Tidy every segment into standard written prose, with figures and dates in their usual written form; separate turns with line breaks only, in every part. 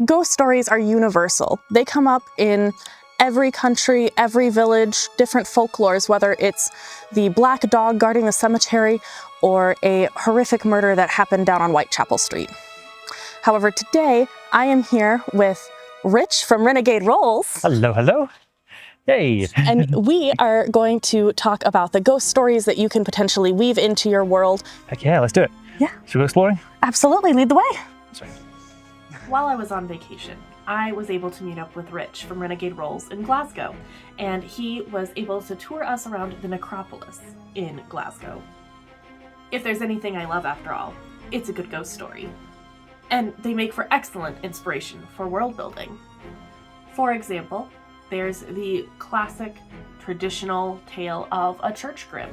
Ghost stories are universal. They come up in every country, every village, different folklores, whether it's the black dog guarding the cemetery or a horrific murder that happened down on Whitechapel Street. However, today I am here with Rich from Renegade Rolls.
Hello, hello. Yay.
And we are going to talk about the ghost stories that you can potentially weave into your world.
Heck yeah, let's do it.
Yeah.
Should we go exploring?
Absolutely, lead the way.
That's right.
While I was on vacation, I was able to meet up with Rich from Renegade Rolls in Glasgow, and he was able to tour us around the necropolis in Glasgow. If there's anything I love after all, it's a good ghost story. And they make for excellent inspiration for world building. For example, there's the classic traditional tale of a church grim.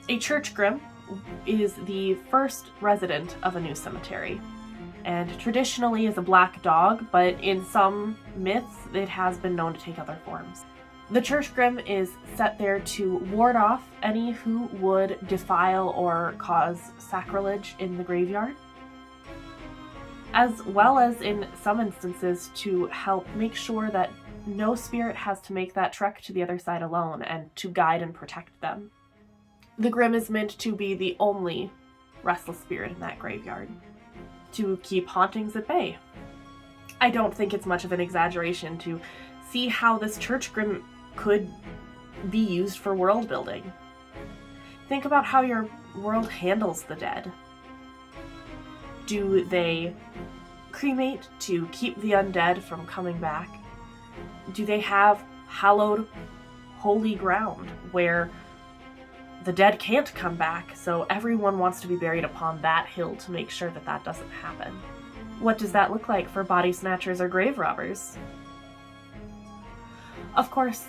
A church grim is the first resident of a new cemetery, and traditionally is a black dog, but in some myths it has been known to take other forms. The church grim is set there to ward off any who would defile or cause sacrilege in the graveyard, as well as in some instances to help make sure that no spirit has to make that trek to the other side alone and to guide and protect them. The grim is meant to be the only restless spirit in that graveyard, to keep hauntings at bay. I don't think it's much of an exaggeration to see how this church grim could be used for world building. Think about how your world handles the dead. Do they cremate to keep the undead from coming back? Do they have hallowed, holy ground where the dead can't come back, so everyone wants to be buried upon that hill to make sure that that doesn't happen? What does that look like for body snatchers or grave robbers? Of course,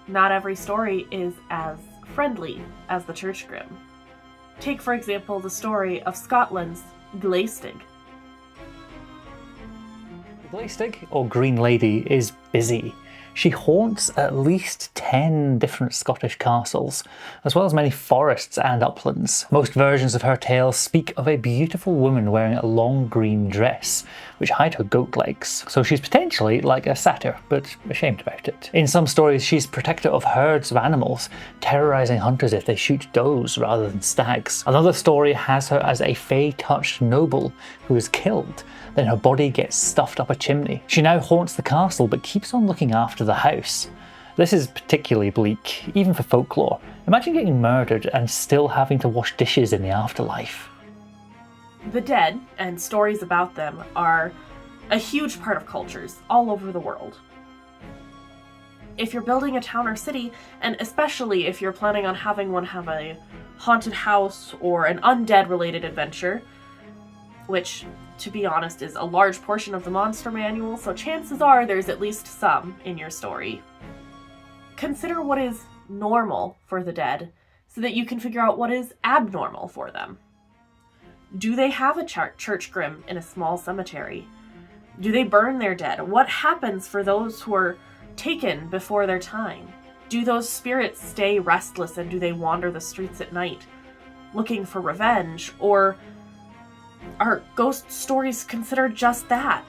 not every story is as friendly as the church grim. Take, for example, the story of Scotland's Glaistig.
The Glaistig, or Green Lady, is busy. She haunts at least 10 different Scottish castles, as well as many forests and uplands. Most versions of her tales speak of a beautiful woman wearing a long green dress, which hide her goat legs, so she's potentially like a satyr, but ashamed about it. In some stories, she's protector of herds of animals, terrorising hunters if they shoot does rather than stags. Another story has her as a fey-touched noble who is killed, then her body gets stuffed up a chimney. She now haunts the castle but keeps on looking after the house. This is particularly bleak, even for folklore. Imagine getting murdered and still having to wash dishes in the afterlife.
The dead, and stories about them, are a huge part of cultures all over the world. If you're building a town or city, and especially if you're planning on having one have a haunted house or an undead-related adventure, which, to be honest, is a large portion of the monster manual, so chances are there's at least some in your story. Consider what is normal for the dead, so that you can figure out what is abnormal for them. Do they have a church grim in a small cemetery? Do they burn their dead? What happens for those who are taken before their time? Do those spirits stay restless and do they wander the streets at night, looking for revenge? Or are ghost stories considered just that?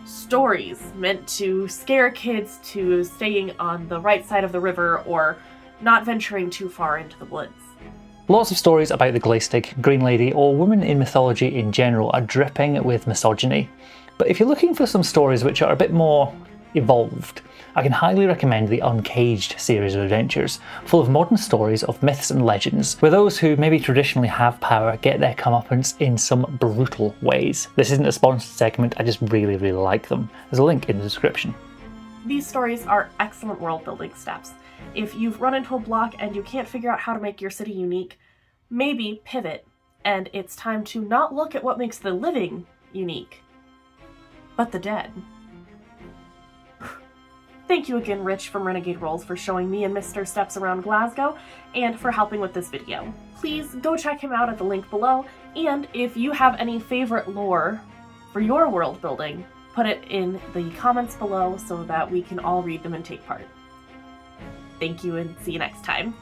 Stories meant to scare kids to staying on the right side of the river or not venturing too far into the woods.
Lots of stories about the Glaistig, Green Lady, or women in mythology in general are dripping with misogyny. But if you're looking for some stories which are a bit more evolved, I can highly recommend the Uncaged series of adventures, full of modern stories of myths and legends, where those who maybe traditionally have power get their comeuppance in some brutal ways. This isn't a sponsored segment, I just really like them. There's a link in the description.
These stories are excellent world building steps. If you've run into a block and you can't figure out how to make your city unique, maybe pivot, and it's time to not look at what makes the living unique, but the dead. Thank you again, Rich from Renegade Rolls, for showing me and Mr. Steps around Glasgow, and for helping with this video. Please go check him out at the link below, and if you have any favorite lore for your world building, put it in the comments below so that we can all read them and take part. Thank you, and see you next time.